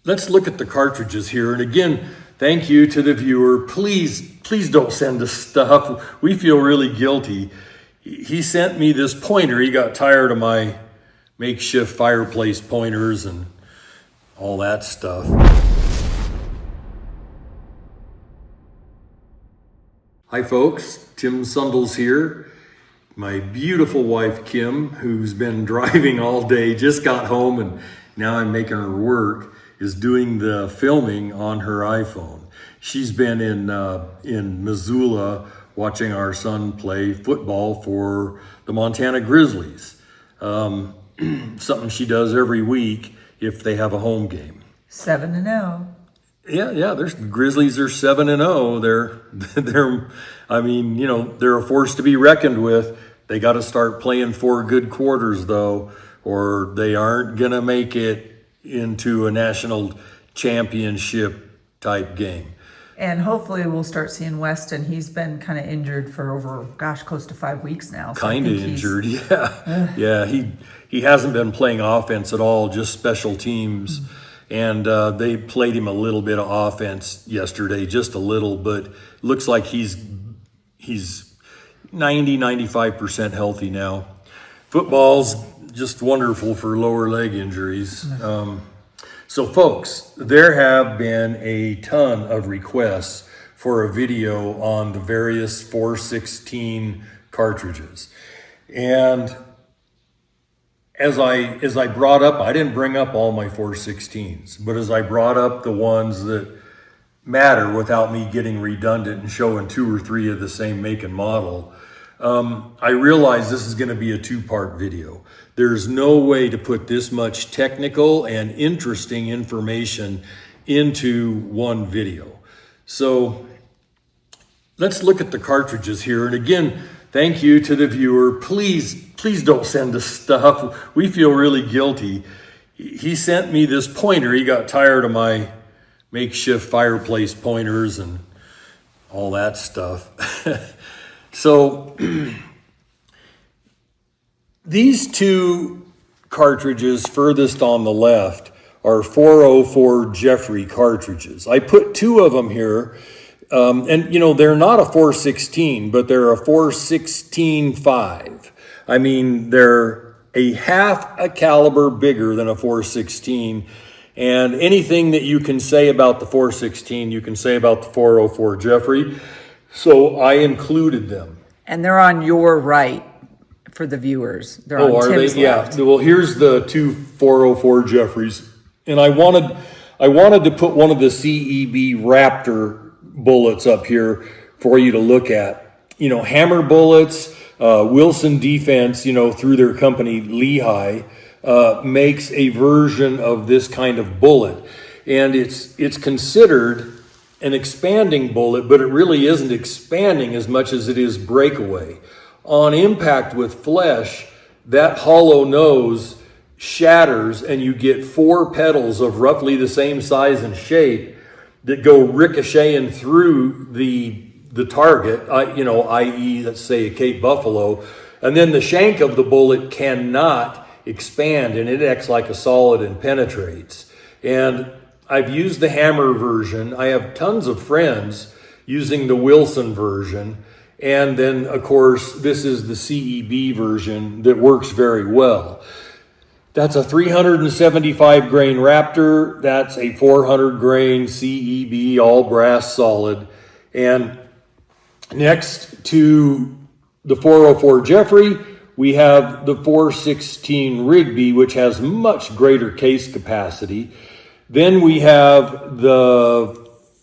Let's look at the cartridges here. And again, thank you to the viewer. Please don't send us stuff. We feel really guilty. He sent me this pointer. He got tired of my makeshift fireplace pointers and all that stuff. Hi folks, Tim Sundles here. My beautiful wife Kim, who's been driving all day, just got home and now I'm making her work, is doing the filming on her iPhone. She's been in Missoula watching our son play football for the Montana Grizzlies. Something she does every week if they have a home game. 7-0. Yeah. The Grizzlies are 7-0. They're a force to be reckoned with. They got to start playing 4 good quarters though, or they aren't gonna make it into a national championship type game. And hopefully we'll start seeing Weston. He's been kind of injured for over, close to 5 weeks now. So kind of injured, yeah. Yeah, he hasn't been playing offense at all, just special teams. Mm-hmm. And they played him a little bit of offense yesterday, just a little, but looks like he's 95% healthy now. Football's just wonderful for lower leg injuries. So folks, there have been a ton of requests for a video on the various 416 cartridges. And as I brought up, I didn't bring up all my 416s, but as I brought up the ones that matter without me getting redundant and showing 2 or 3 of the same make and model, I realized this is going to be a 2-part video. There's no way to put this much technical and interesting information into one video. So let's look at the cartridges here. And again, thank you to the viewer. Please don't send us stuff. We feel really guilty. He sent me this pointer. He got tired of my makeshift fireplace pointers and all that stuff. So these 2 cartridges furthest on the left are 404 Verie cartridges. I put 2 of them here, and they're not a 416, but they're a 416-5. I mean, they're a half a caliber bigger than a 416, and anything that you can say about the 416, you can say about the 404 Verie. So I included them. And they're on your right for the viewers. They're on Tim's left. Yeah. Well, here's the 2 404 Veries. And I wanted to put one of the CEB Raptor bullets up here for you to look at. Hammer bullets, Wilson Defense, through their company Lehigh, makes a version of this kind of bullet. And it's considered an expanding bullet, but it really isn't expanding as much as it is breakaway. On impact with flesh, that hollow nose shatters and you get 4 petals of roughly the same size and shape that go ricocheting through the target, i.e., let's say a Cape Buffalo, and then the shank of the bullet cannot expand and it acts like a solid and penetrates. And I've used the hammer version. I have tons of friends using the Wilson version. And then, of course, this is the CEB version that works very well. That's a 375 grain Raptor. That's a 400 grain CEB all brass solid. And next to the 404 Verie, we have the 416 Rigby, which has much greater case capacity. Then we have the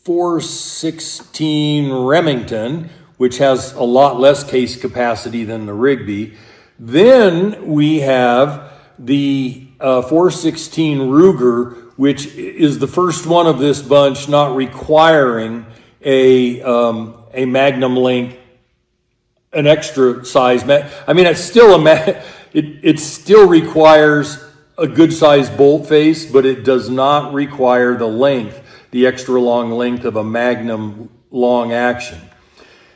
416 Remington, which has a lot less case capacity than the Rigby. Then we have the 416 Ruger, which is the first one of this bunch not requiring a Magnum length, an extra size. It's still it still requires a good size bolt face, but it does not require the extra long length of a Magnum long action.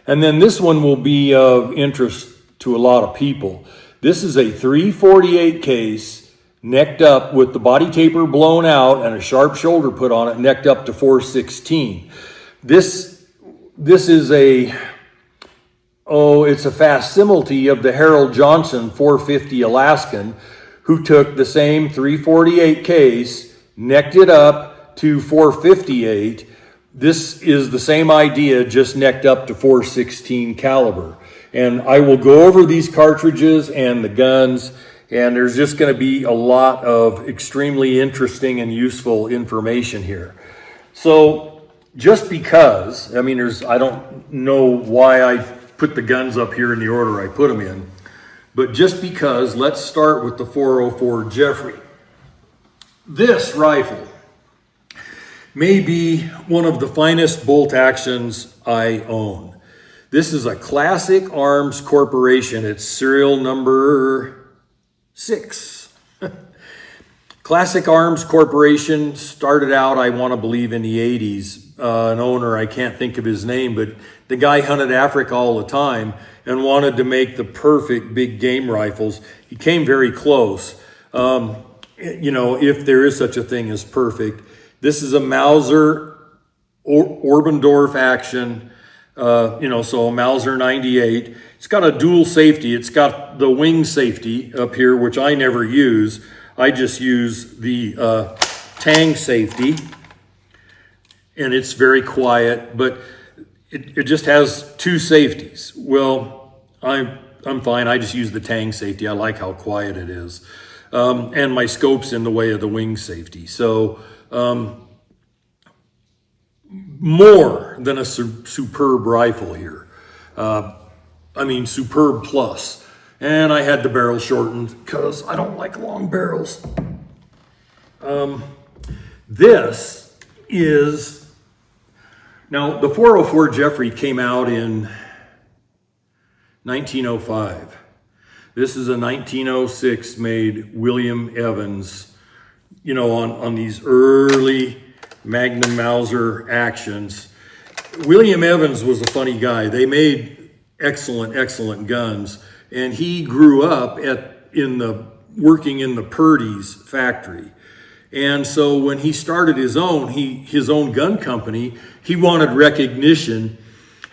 And then this one will be of interest to a lot of people. This is a 348 case, necked up with the body taper blown out and a sharp shoulder put on it, necked up to 416. This is it's a facsimile of the Harold Johnson 450 Alaskan, who took the same 348 case, necked it up to 458. This is the same idea, just necked up to 416 caliber. And I will go over these cartridges and the guns, and there's just going to be a lot of extremely interesting and useful information here. So just because, I mean, I don't know why I put the guns up here in the order I put them in, but just because, let's start with the 404 Jeffrey. This rifle may be one of the finest bolt actions I own. This is a Classic Arms Corporation. It's serial number 6. Classic Arms Corporation started out, I want to believe, in the 80s. An owner, I can't think of his name, but the guy hunted Africa all the time and wanted to make the perfect big game rifles. He came very close. If there is such a thing as perfect. This is a Mauser Orbendorf action, so a Mauser 98. It's got a dual safety. It's got the wing safety up here, which I never use. I just use the tang safety, and it's very quiet, but it just has 2 safeties. Well, I'm fine. I just use the tang safety. I like how quiet it is. And my scope's in the way of the wing safety. So, more than a superb rifle here. Superb plus. And I had the barrel shortened because I don't like long barrels. This is, now the 404 Jeffrey came out in 1905. This is a 1906 made William Evans, on these early Magnum Mauser actions. William Evans was a funny guy. They made excellent guns, and he grew up working in the Purdy's factory. And so when he started his own gun company, he wanted recognition.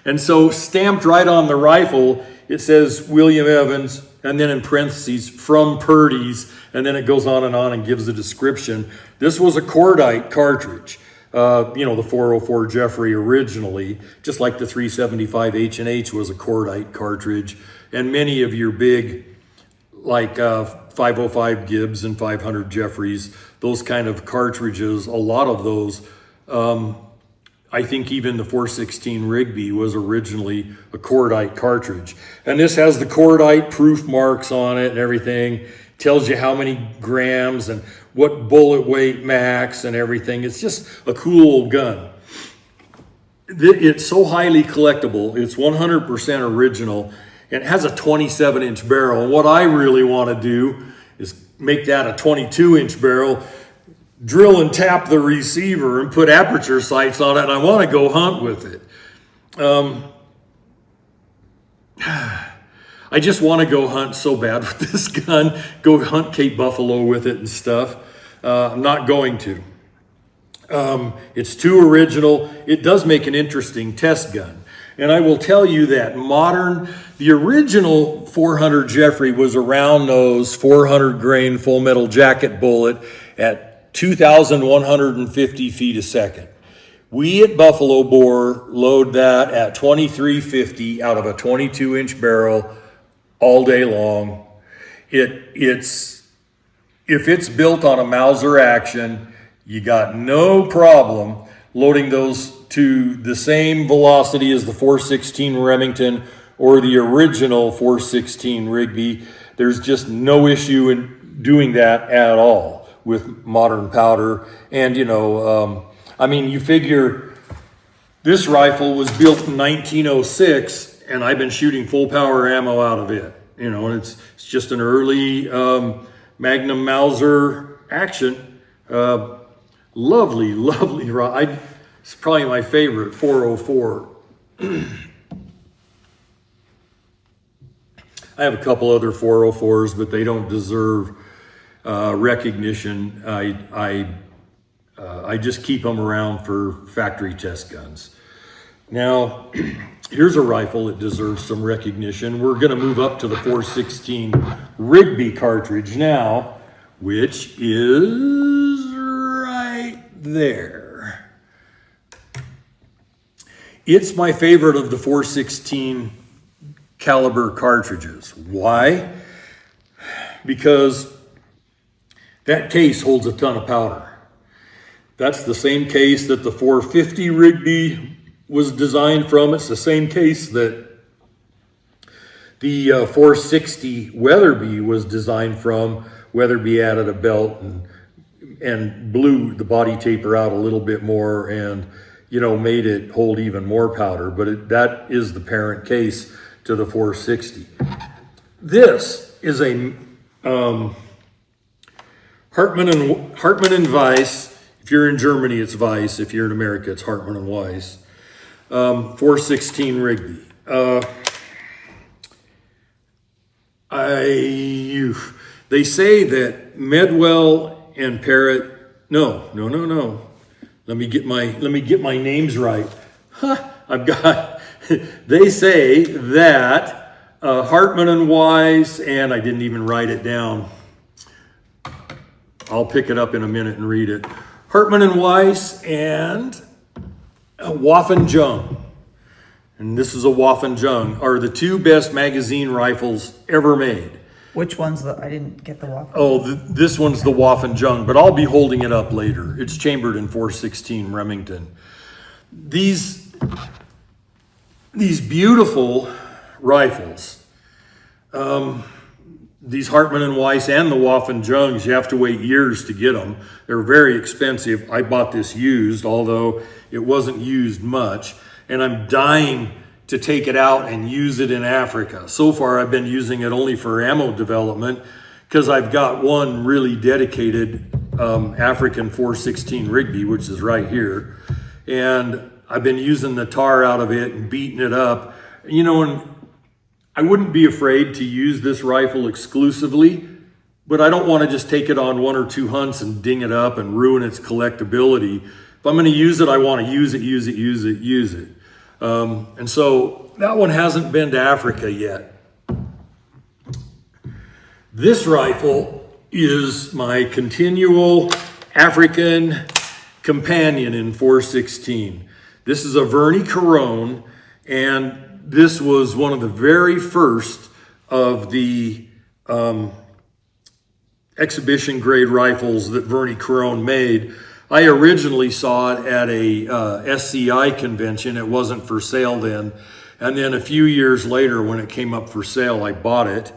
And so stamped right on the rifle, it says William Evans, and then in parentheses, from Purdy's, and then it goes on and gives a description. This was a cordite cartridge, the 404 Jeffrey originally, just like the 375 H&H was a cordite cartridge, and many of your big, like 505 Gibbs and 500 Jeffreys, those kind of cartridges, a lot of those, I think even the 416 Rigby was originally a cordite cartridge. And this has the cordite proof marks on it and everything. Tells you how many grams and what bullet weight max and everything. It's just a cool old gun. It's so highly collectible. It's 100% original. And it has a 27-inch barrel. And what I really want to do is make that a 22-inch barrel, drill and tap the receiver and put aperture sights on it, and I want to go hunt with it. I just want to go hunt so bad with this gun, go hunt Cape Buffalo with it and stuff. I'm not going to. It's too original. It does make an interesting test gun. And I will tell you that the original 400 Jeffrey was a round nose, 400 grain full metal jacket bullet at 2,150 feet a second. We at Buffalo Bore load that at 2350 out of a 22-inch barrel all day long. If it's built on a Mauser action, you got no problem loading those to the same velocity as the 416 Remington or the original 416 Rigby. There's just no issue in doing that at all with modern powder. And you figure this rifle was built in 1906 and I've been shooting full power ammo out of it, and it's just an early Magnum Mauser action. Lovely rifle. It's probably my favorite 404. I have a couple other 404s, but they don't deserve recognition. I just keep them around for factory test guns. Now, here's a rifle that deserves some recognition. We're going to move up to the 416 Rigby cartridge now, which is right there. It's my favorite of the 416 caliber cartridges. Why? Because that case holds a ton of powder. That's the same case that the 450 Rigby was designed from. It's the same case that the 460 Weatherby was designed from. Weatherby added a belt and blew the body taper out a little bit more and, made it hold even more powder. But that is the parent case to the 460. This is a Hartman and Weiss. If you're in Germany, it's Weiss. If you're in America, it's Hartman and Weiss. 416 Rigby. They say that Medwell and Parrott. No. Let me get my names right. They say that Hartman and Weiss, and I didn't even write it down. I'll pick it up in a minute and read it. Hartman and Weiss and Waffen-Jung, and this is a Waffen-Jung, are the two best magazine rifles ever made. Which one's I didn't get the Waffen. Oh, this one's the Waffen-Jung, but I'll be holding it up later. It's chambered in 416 Remington. These beautiful rifles, these Hartman and Weiss and the Waffen-Jungs, you have to wait years to get them. They're very expensive. I bought this used, although it wasn't used much, and I'm dying to take it out and use it in Africa. So far, I've been using it only for ammo development because I've got one really dedicated African 416 Rigby, which is right here, and I've been using the tar out of it and beating it up. And I wouldn't be afraid to use this rifle exclusively, but I don't want to just take it on one or two hunts and ding it up and ruin its collectability. If I'm going to use it, I want to use it. And so that one hasn't been to Africa yet. This rifle is my continual African companion in 416. This is a Verie Coron, and this was one of the very first of the exhibition grade rifles that Verie Coron made. I originally saw it at a SCI convention. It wasn't for sale then. And then a few years later, when it came up for sale, I bought it.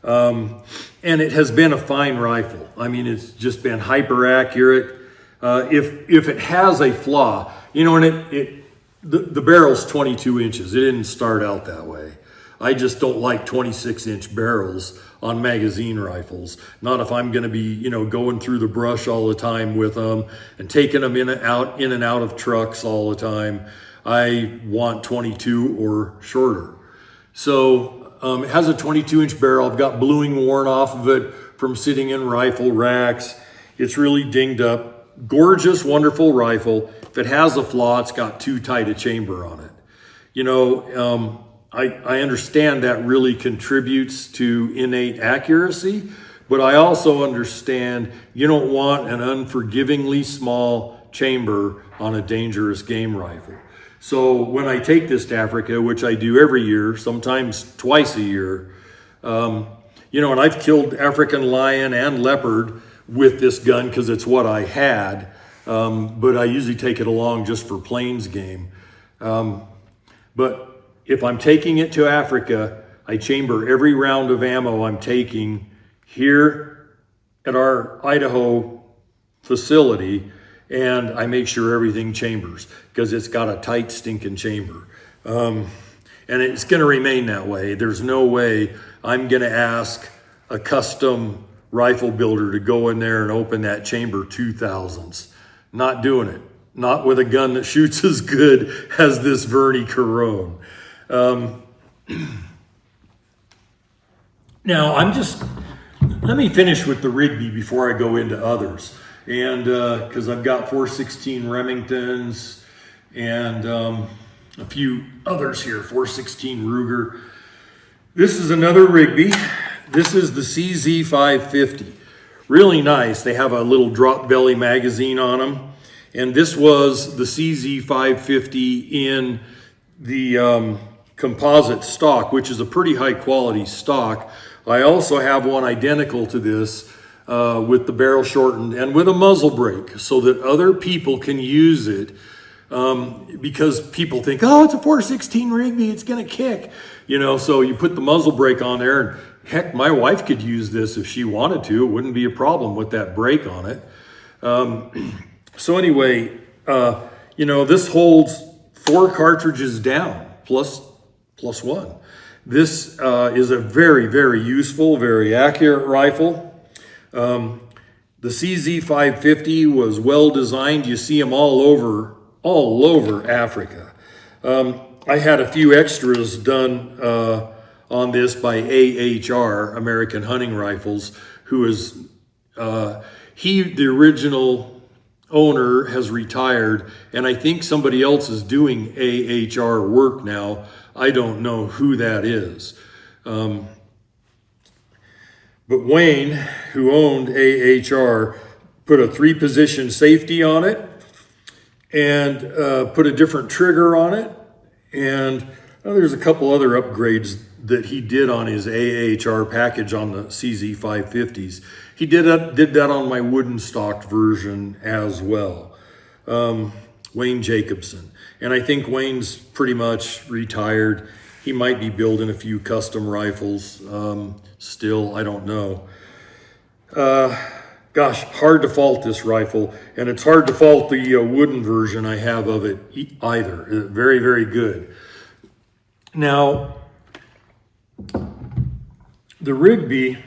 And it has been a fine rifle. I mean, it's just been hyper accurate. If it has a flaw, and the barrel's 22 inches. It didn't start out that way. I just don't like 26-inch barrels on magazine rifles. Not if I'm going to be, going through the brush all the time with them and taking them in and out of trucks all the time. I want 22 or shorter. So it has a 22-inch barrel. I've got bluing worn off of it from sitting in rifle racks. It's really dinged up. Gorgeous, wonderful rifle. If it has a flaw, it's got too tight a chamber on it. I understand that really contributes to innate accuracy, but I also understand you don't want an unforgivingly small chamber on a dangerous game rifle. So when I take this to Africa, which I do every year, sometimes twice a year, and I've killed African lion and leopard with this gun because it's what I had, but I usually take it along just for plains game. But if I'm taking it to Africa, I chamber every round of ammo I'm taking here at our Idaho facility, and I make sure everything chambers because it's got a tight stinking chamber. And it's going to remain that way. There's no way I'm going to ask a custom rifle builder to go in there and open that chamber 2000s. Not doing it. Not with a gun that shoots as good as this Verie Coron. Now, Let me finish with the Rigby before I go into others. And because I've got 416 Remingtons and a few others here, 416 Ruger. This is another Rigby. This is the CZ550. Really nice. They have a little drop belly magazine on them. And this was the CZ550 in the composite stock, which is a pretty high quality stock. I also have one identical to this with the barrel shortened and with a muzzle brake so that other people can use it, because people think, oh, it's a 416 Rigby, it's gonna kick. You know, so you put the muzzle brake on there, and heck, my wife could use this if she wanted to. It wouldn't be a problem with that brake on it. So anyway, you know, this holds 4 cartridges down, plus one. This is a very, very useful, very accurate rifle. The CZ550 was well designed. You see them all over Africa. I had a few extras done on this by AHR, American Hunting Rifles, who is, the original owner has retired, and I think somebody else is doing AHR work now. I don't know who that is. But Wayne, who owned AHR, put a 3-position safety on it and put a different trigger on it. And there's a couple other upgrades that he did on his AHR package on the CZ550s. He did that on my wooden stocked version as well. Wayne Jacobson. And I think Wayne's pretty much retired. He might be building a few custom rifles still, I don't know. Gosh, hard to fault this rifle, and it's hard to fault the wooden version I have of it either. Very, very good. Now, the Rigby,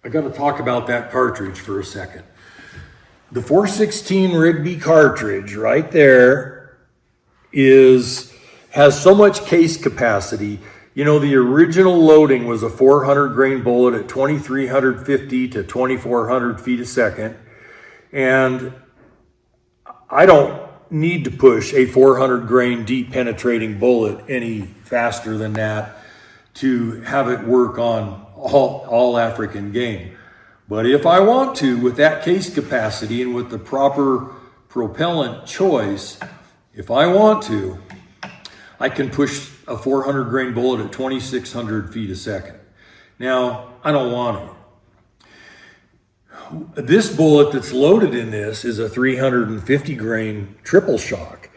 I got to talk about that cartridge for a second. The 416 Rigby cartridge right there has so much case capacity. You know, the original loading was a 400 grain bullet at 2,350 to 2,400 feet a second. And I don't need to push a 400 grain deep penetrating bullet any faster than that to have it work on all African game. But if I want to, with that case capacity and with the proper propellant choice, if I want to, I can push a 400 grain bullet at 2,600 feet a second. Now, I don't want to. This bullet that's loaded in this is a 350 grain triple shock.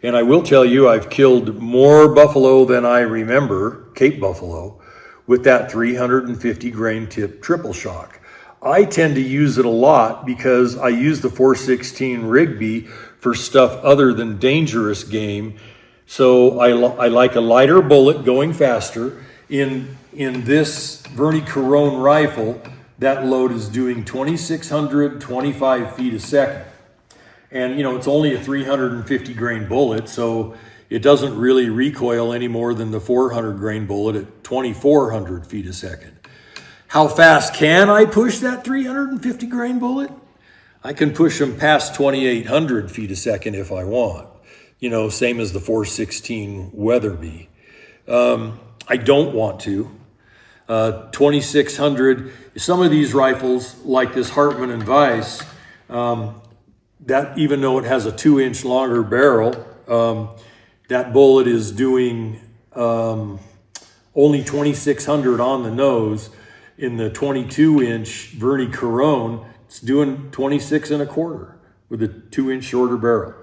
And I will tell you, I've killed more buffalo than I remember, Cape buffalo, with that 350 grain tip triple shock. I tend to use it a lot because I use the 416 Rigby for stuff other than dangerous game. So I like a lighter bullet going faster. In this Verie Coron rifle, that load is doing 2,625 feet a second. And you know, it's only a 350 grain bullet, so it doesn't really recoil any more than the 400 grain bullet at 2,400 feet a second. How fast can I push that 350 grain bullet? I can push them past 2,800 feet a second if I want. You know, same as the 416 Weatherby. I don't want to. 2,600, some of these rifles, like this Hartman and Weiss, that even though it has a 2-inch longer barrel, that bullet is doing only 2,600 on the nose. In the 22-inch Verie Coron, it's doing 26 and a quarter with a 2-inch shorter barrel.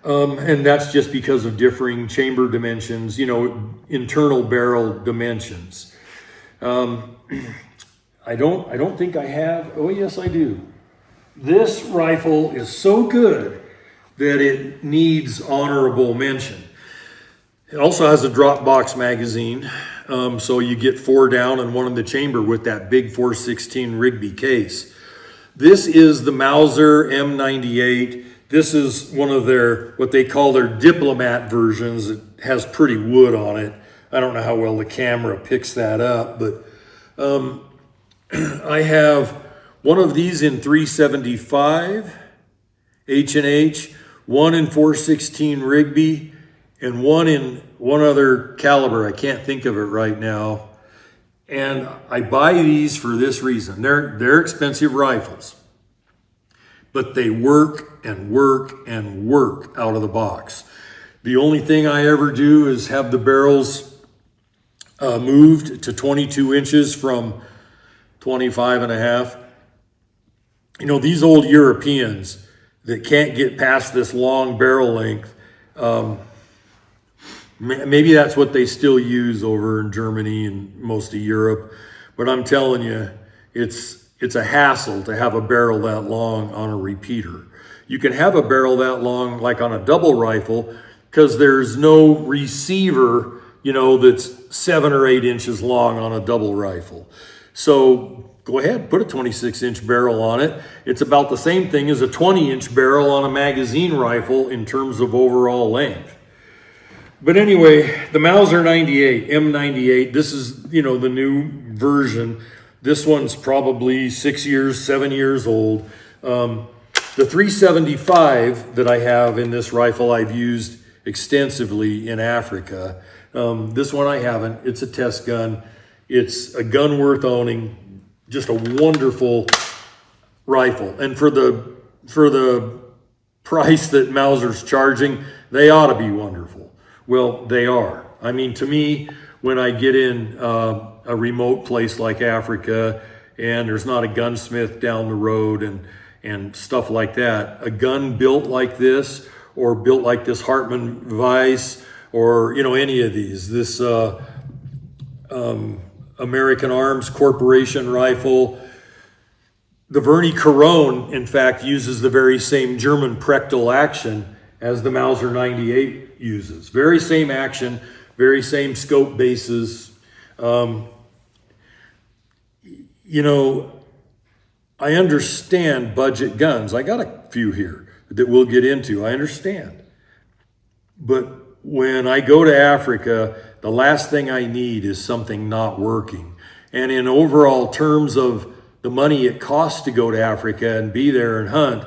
And that's just because of differing chamber dimensions, you know, internal barrel dimensions. I don't think I have, oh yes I do. This rifle is so good that it needs honorable mention. It also has a drop box magazine, so you get 4 down and 1 in the chamber with that big 416 Rigby case. This is the Mauser M98. This is one of their, what they call their diplomat versions. It has pretty wood on it. I don't know how well the camera picks that up, but I have one of these in 375 H&H, one in 416 Rigby, and one in one other caliber. I can't think of it right now. And I buy these for this reason. They're expensive rifles, but they work and work and work out of the box. The only thing I ever do is have the barrels moved to 22 inches from 25 and a half. You know, these old Europeans that can't get past this long barrel length, maybe that's what they still use over in Germany and most of Europe. But I'm telling you, it's a hassle to have a barrel that long on a repeater. You can have a barrel that long like on a double rifle because there's no receiver, you know, that's 7 or 8 inches long on a double rifle. So go ahead, put a 26-inch barrel on it. It's about the same thing as a 20-inch barrel on a magazine rifle in terms of overall length. But anyway, the Mauser 98, M98, this is, you know, the new version. This one's probably 6 years, 7 years old. The 375 that I have in this rifle I've used extensively in Africa. This one I haven't. It's a test gun. It's a gun worth owning. Just a wonderful rifle. And for the price that Mauser's charging, they ought to be wonderful. Well, they are. I mean, to me, when I get in a remote place like Africa and there's not a gunsmith down the road and stuff like that, a gun built like this or built like this Hartman Weiss or, you know, any of these, this American Arms Corporation rifle. The Verie Coron, in fact, uses the very same German Prechtel action as the Mauser 98 uses. Very same action, very same scope bases. You know, I understand budget guns. I got a few here that we'll get into. I understand. But when I go to Africa, the last thing I need is something not working. And in overall terms of the money it costs to go to Africa and be there and hunt,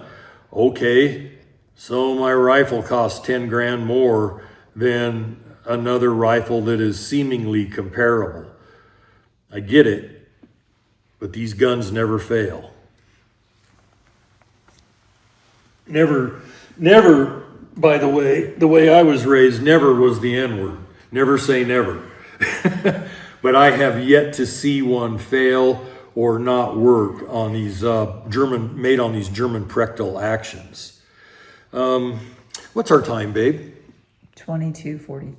okay, so my rifle costs 10 grand more than another rifle that is seemingly comparable. I get it, but these guns never fail. Never, by the way I was raised, never was the N-word. Never say never. But I have yet to see one fail or not work on these made on these German Prechtel actions. What's our time, babe? 22:44.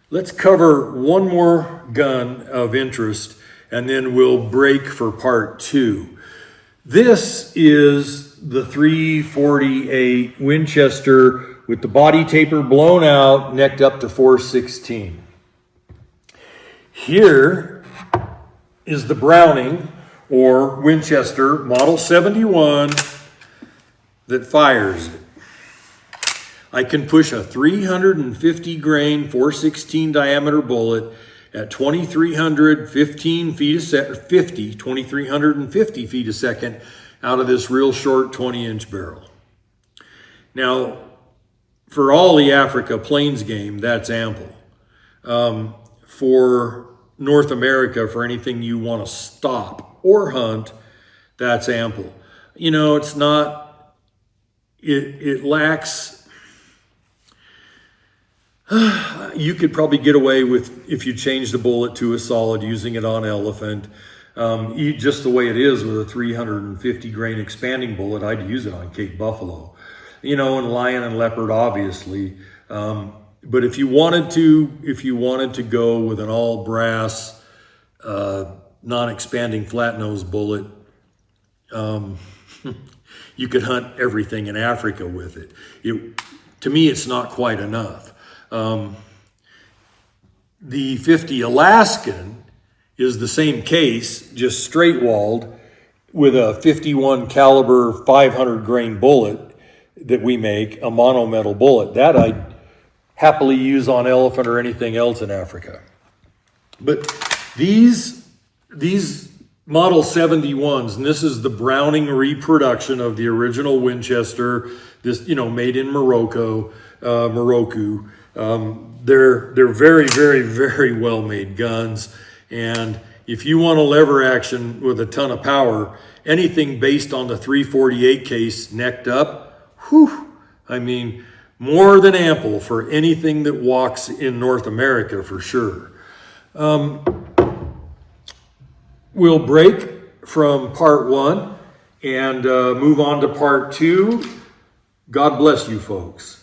Let's cover one more gun of interest and then we'll break for part 2. This is the 348 Winchester with the body taper blown out, necked up to 416. Here is the Browning or Winchester Model 71 that fires it. I can push a 350 grain 416 diameter bullet at 2,350 feet a second out of this real short 20-inch barrel. Now, for all the Africa Plains game, that's ample. For North America, for anything you want to stop or hunt, that's ample. You know, it's not, it lacks, you could probably get away with, if you change the bullet to a solid, using it on elephant. Just the way it is with a 350 grain expanding bullet, I'd use it on Cape Buffalo. You know, and lion and leopard, obviously. But if you wanted to go with an all brass, non-expanding flat nose bullet, you could hunt everything in Africa with it. To me, it's not quite enough. The 50 Alaskan is the same case, just straight walled with a 51 caliber 500 grain bullet that we make, a monometal bullet. That I'd happily use on elephant or anything else in Africa. But these these Model 71s, and this is the Browning reproduction of the original Winchester, this, you know, made in Morocco. They're very, very, very well made guns. And if you want a lever action with a ton of power, anything based on the 348 case necked up, whew, I mean, more than ample for anything that walks in North America for sure. We'll break from part 1 and move on to part 2. God bless you folks.